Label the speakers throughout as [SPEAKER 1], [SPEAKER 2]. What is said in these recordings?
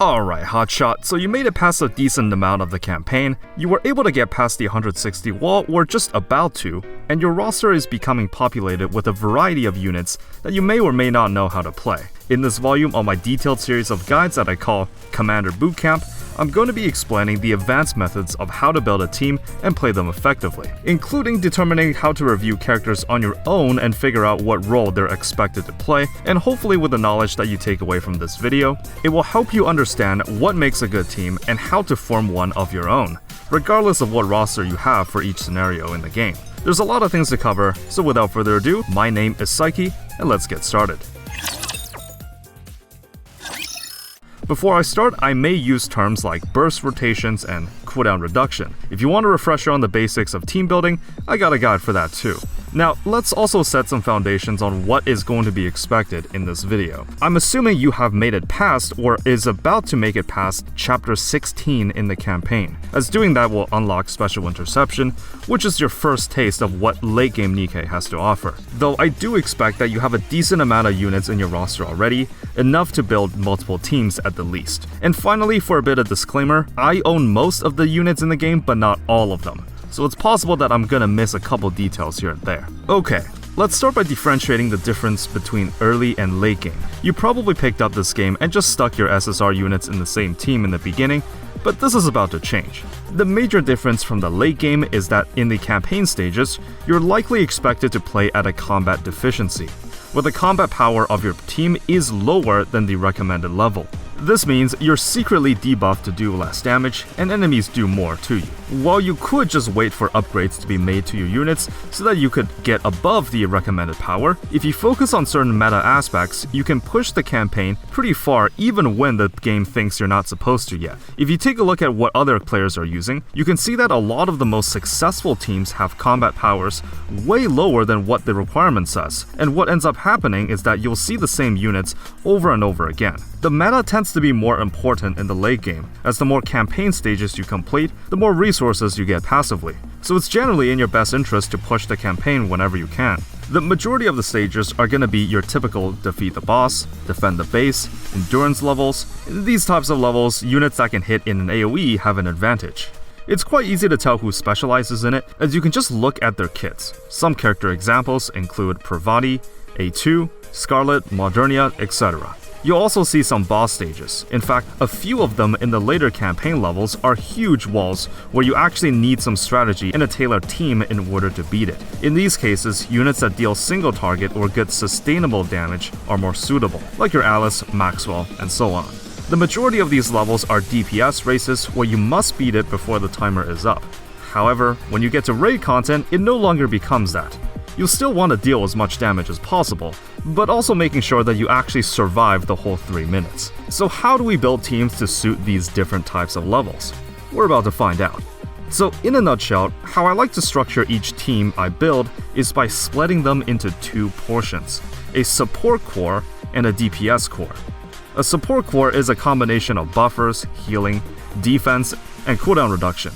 [SPEAKER 1] Alright, hotshot, so you made it past a decent amount of the campaign, you were able to get past the 160 wall, or just about to, and your roster is becoming populated with a variety of units that you may or may not know how to play. In this volume on my detailed series of guides that I call Cummander Bootcamp, I'm going to be explaining the advanced methods of how to build a team and play them effectively, including determining how to review characters on your own and figure out what role they're expected to play, and hopefully with the knowledge that you take away from this video, it will help you understand what makes a good team and how to form one of your own, regardless of what roster you have for each scenario in the game. There's a lot of things to cover, so without further ado, my name is Psyche, and let's get started. Before I start, I may use terms like burst rotations and cooldown reduction. If you want a refresher on the basics of team building, I got a guide for that too. Now, let's also set some foundations on what is going to be expected in this video. I'm assuming you have made it past or is about to make it past chapter 16 in the campaign, as doing that will unlock special interception, which is your first taste of what late game Nikke has to offer. Though I do expect that you have a decent amount of units in your roster already, enough to build multiple teams at the least. And finally, for a bit of disclaimer, I own most of the units in the game, but not all of them. So it's possible that I'm gonna miss a couple details here and there. Okay, let's start by differentiating the difference between early and late game. You probably picked up this game and just stuck your SSR units in the same team in the beginning, but this is about to change. The major difference from the late game is that in the campaign stages, you're likely expected to play at a combat deficiency, where the combat power of your team is lower than the recommended level. This means you're secretly debuffed to do less damage, and enemies do more to you. While you could just wait for upgrades to be made to your units so that you could get above the recommended power, if you focus on certain meta aspects, you can push the campaign pretty far even when the game thinks you're not supposed to yet. If you take a look at what other players are using, you can see that a lot of the most successful teams have combat powers way lower than what the requirement says, and what ends up happening is that you'll see the same units over and over again. The meta tends to be more important in the late game, as the more campaign stages you complete, the more resources you get passively. So it's generally in your best interest to push the campaign whenever you can. The majority of the stages are going to be your typical defeat the boss, defend the base, endurance levels. In these types of levels, units that can hit in an AoE have an advantage. It's quite easy to tell who specializes in it, as you can just look at their kits. Some character examples include Prydwen, A2, Scarlet, Modernia, etc. You'll also see some boss stages. In fact, a few of them in the later campaign levels are huge walls where you actually need some strategy and a tailored team in order to beat it. In these cases, units that deal single target or get sustainable damage are more suitable, like your Alice, Maxwell, and so on. The majority of these levels are DPS races where you must beat it before the timer is up. However, when you get to raid content, it no longer becomes that. You'll still want to deal as much damage as possible, but also making sure that you actually survive the whole 3 minutes. So how do we build teams to suit these different types of levels? We're about to find out. So in a nutshell, how I like to structure each team I build is by splitting them into 2 portions, a support core and a DPS core. A support core is a combination of buffers, healing, defense, and cooldown reduction.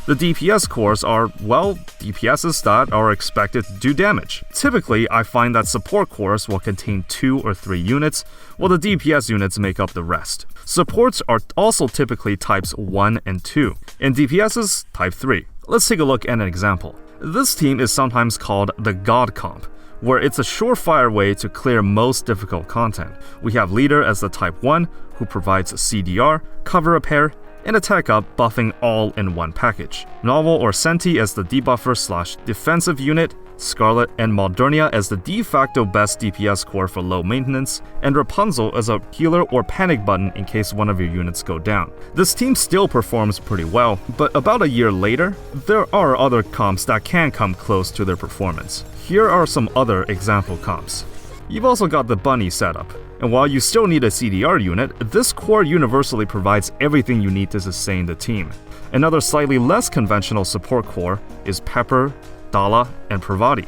[SPEAKER 1] The DPS cores are, well, DPSs that are expected to do damage. Typically, I find that support cores will contain 2 or 3 units, while the DPS units make up the rest. Supports are also typically types 1 and 2, and DPSs type 3. Let's take a look at an example. This team is sometimes called the God Comp, where it's a surefire way to clear most difficult content. We have Leader as the type 1, who provides CDR, cover repair, and attack up buffing all in one package. Novel or Senti as the debuffer / defensive unit, Scarlet and Modernia as the de facto best DPS core for low maintenance, and Rapunzel as a healer or panic button in case one of your units go down. This team still performs pretty well, but about a year later, there are other comps that can come close to their performance. Here are some other example comps. You've also got the Bunny setup, and while you still need a CDR unit, this core universally provides everything you need to sustain the team. Another slightly less conventional support core is Pepper, Dala, and Prydwen.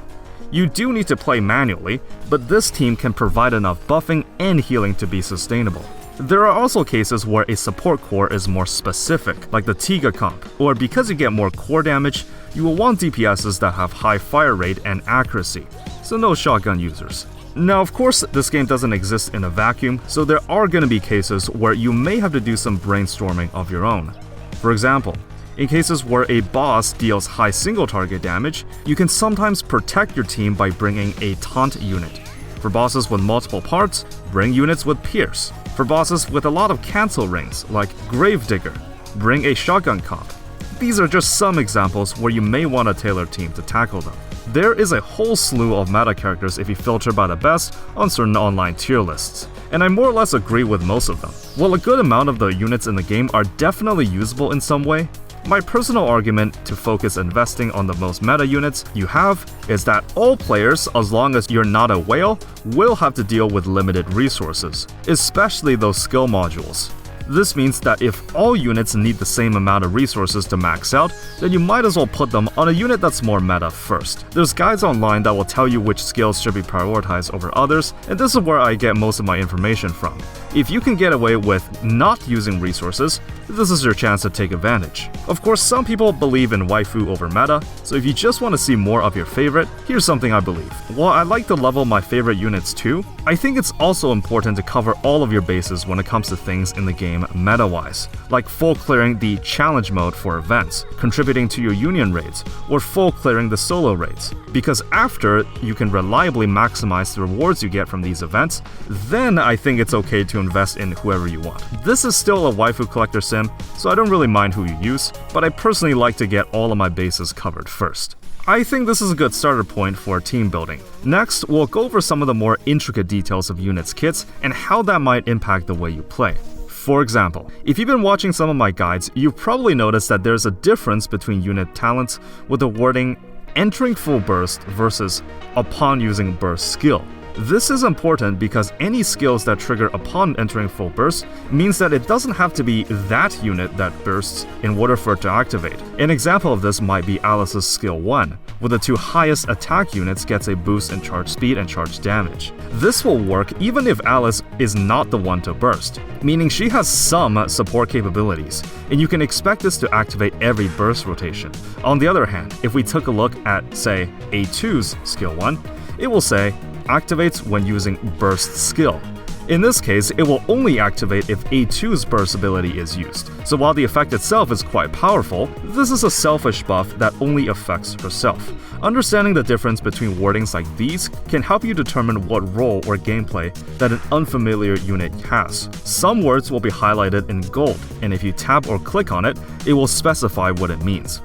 [SPEAKER 1] You do need to play manually, but this team can provide enough buffing and healing to be sustainable. There are also cases where a support core is more specific, like the Tiga comp, or because you get more core damage, you will want DPSs that have high fire rate and accuracy, so no shotgun users. Now, of course, this game doesn't exist in a vacuum, so there are going to be cases where you may have to do some brainstorming of your own. For example, in cases where a boss deals high single target damage, you can sometimes protect your team by bringing a taunt unit. For bosses with multiple parts, bring units with Pierce. For bosses with a lot of cancel rings, like Gravedigger, bring a shotgun comp. These are just some examples where you may want a tailored team to tackle them. There is a whole slew of meta characters if you filter by the best on certain online tier lists, and I more or less agree with most of them. While a good amount of the units in the game are definitely usable in some way, my personal argument to focus investing on the most meta units you have is that all players, as long as you're not a whale, will have to deal with limited resources, especially those skill modules. This means that if all units need the same amount of resources to max out, then you might as well put them on a unit that's more meta first. There's guides online that will tell you which skills should be prioritized over others, and this is where I get most of my information from. If you can get away with not using resources, this is your chance to take advantage. Of course, some people believe in waifu over meta, so if you just want to see more of your favorite, here's something I believe. While I like to level my favorite units too, I think it's also important to cover all of your bases when it comes to things in the game meta-wise, like full clearing the challenge mode for events, contributing to your union raids, or full clearing the solo raids. Because after you can reliably maximize the rewards you get from these events, then I think it's okay to invest in whoever you want. This is still a waifu collector sim, so I don't really mind who you use, but I personally like to get all of my bases covered first. I think this is a good starter point for team building. Next, we'll go over some of the more intricate details of units' kits and how that might impact the way you play. For example, if you've been watching some of my guides, you've probably noticed that there's a difference between unit talents with the wording entering full burst versus upon using burst skill. This is important because any skills that trigger upon entering full burst means that it doesn't have to be that unit that bursts in order for it to activate. An example of this might be Alice's skill 1, where the two highest attack units gets a boost in charge speed and charge damage. This will work even if Alice is not the one to burst, meaning she has some support capabilities, and you can expect this to activate every burst rotation. On the other hand, if we took a look at, say, A2's skill 1, it will say, activates when using burst skill. In this case, it will only activate if A2's burst ability is used. So while the effect itself is quite powerful, this is a selfish buff that only affects herself. Understanding the difference between wordings like these can help you determine what role or gameplay that an unfamiliar unit has. Some words will be highlighted in gold, and if you tap or click on it, it will specify what it means.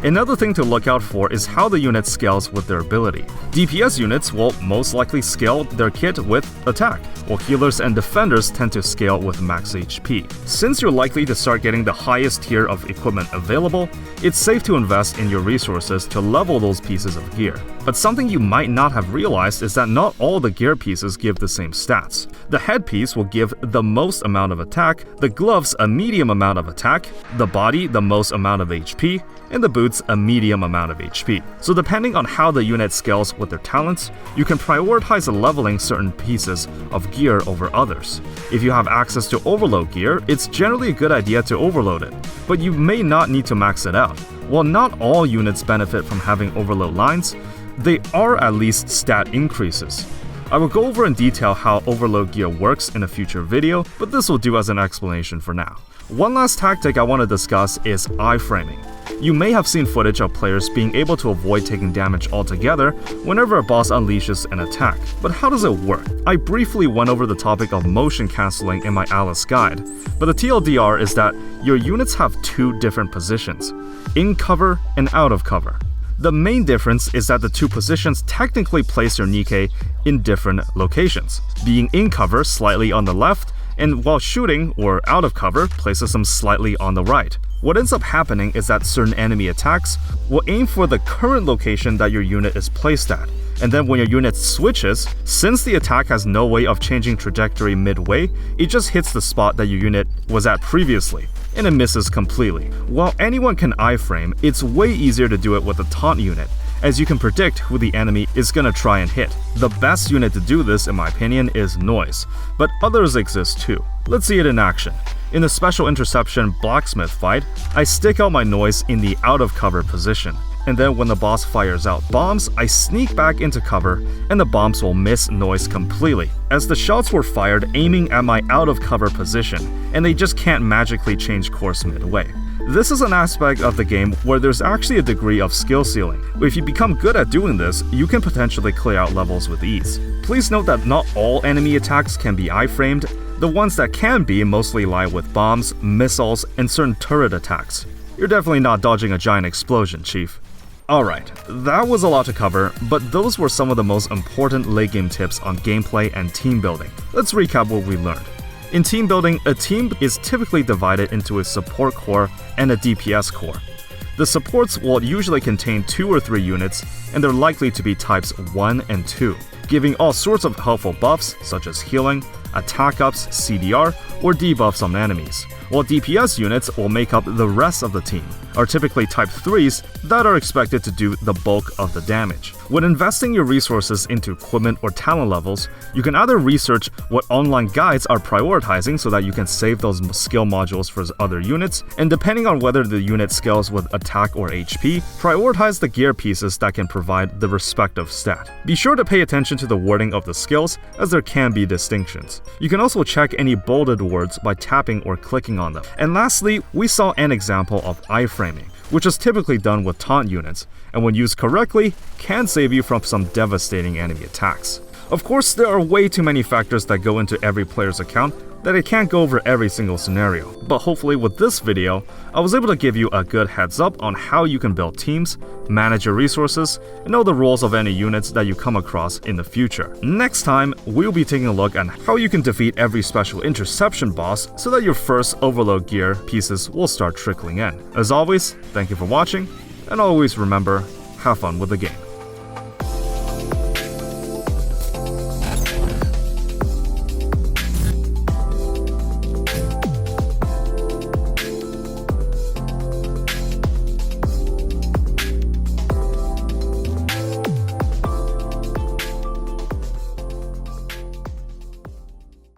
[SPEAKER 1] Another thing to look out for is how the unit scales with their ability. DPS units will most likely scale their kit with attack, while healers and defenders tend to scale with max HP. Since you're likely to start getting the highest tier of equipment available, it's safe to invest in your resources to level those pieces of gear. But something you might not have realized is that not all the gear pieces give the same stats. The headpiece will give the most amount of attack, the gloves a medium amount of attack, the body the most amount of HP, and the boots a medium amount of HP. So depending on how the unit scales with their talents, you can prioritize leveling certain pieces of gear over others. If you have access to overload gear, it's generally a good idea to overload it, but you may not need to max it out. While not all units benefit from having overload lines, they are at least stat increases. I will go over in detail how overload gear works in a future video, but this will do as an explanation for now. One last tactic I want to discuss is iframing. You may have seen footage of players being able to avoid taking damage altogether whenever a boss unleashes an attack. But how does it work? I briefly went over the topic of motion cancelling in my Alice guide, but the TLDR is that your units have two different positions, in cover and out of cover. The main difference is that the two positions technically place your Nikke in different locations, being in cover slightly on the left, and while shooting or out of cover places them slightly on the right. What ends up happening is that certain enemy attacks will aim for the current location that your unit is placed at, and then when your unit switches, since the attack has no way of changing trajectory midway, it just hits the spot that your unit was at previously, and it misses completely. While anyone can iframe, it's way easier to do it with a taunt unit, as you can predict who the enemy is gonna try and hit. The best unit to do this, in my opinion, is Noise, but others exist too. Let's see it in action. In the special interception blacksmith fight, I stick out my Noise in the out of cover position. and then when the boss fires out bombs, I sneak back into cover, and the bombs will miss noise completely, as the shots were fired aiming at my out of cover position, and they just can't magically change course midway. This is an aspect of the game where there's actually a degree of skill ceiling. If you become good at doing this, you can potentially clear out levels with ease. Please note that not all enemy attacks can be iframed. The ones that can be mostly lie with bombs, missiles, and certain turret attacks. You're definitely not dodging a giant explosion, Chief. Alright, that was a lot to cover, but those were some of the most important late game tips on gameplay and team building. Let's recap what we learned. In team building, a team is typically divided into a support core and a DPS core. The supports will usually contain 2 or 3 units, and they're likely to be types 1 and 2, giving all sorts of helpful buffs such as healing, attack ups, CDR, or debuffs on enemies, while DPS units will make up the rest of the team, are typically type 3s that are expected to do the bulk of the damage. When investing your resources into equipment or talent levels, you can either research what online guides are prioritizing so that you can save those skill modules for other units, and depending on whether the unit scales with attack or HP, prioritize the gear pieces that can provide the respective stat. Be sure to pay attention to the wording of the skills, as there can be distinctions. You can also check any bolded words by tapping or clicking on them. And lastly, we saw an example of iframing, which is typically done with taunt units, and when used correctly, can save you from some devastating enemy attacks. Of course, there are way too many factors that go into every player's account that I can't go over every single scenario, but hopefully with this video, I was able to give you a good heads up on how you can build teams, manage your resources, and know the roles of any units that you come across in the future. Next time, we'll be taking a look at how you can defeat every special interception boss so that your first overload gear pieces will start trickling in. As always, thank you for watching, and always remember, have fun with the game.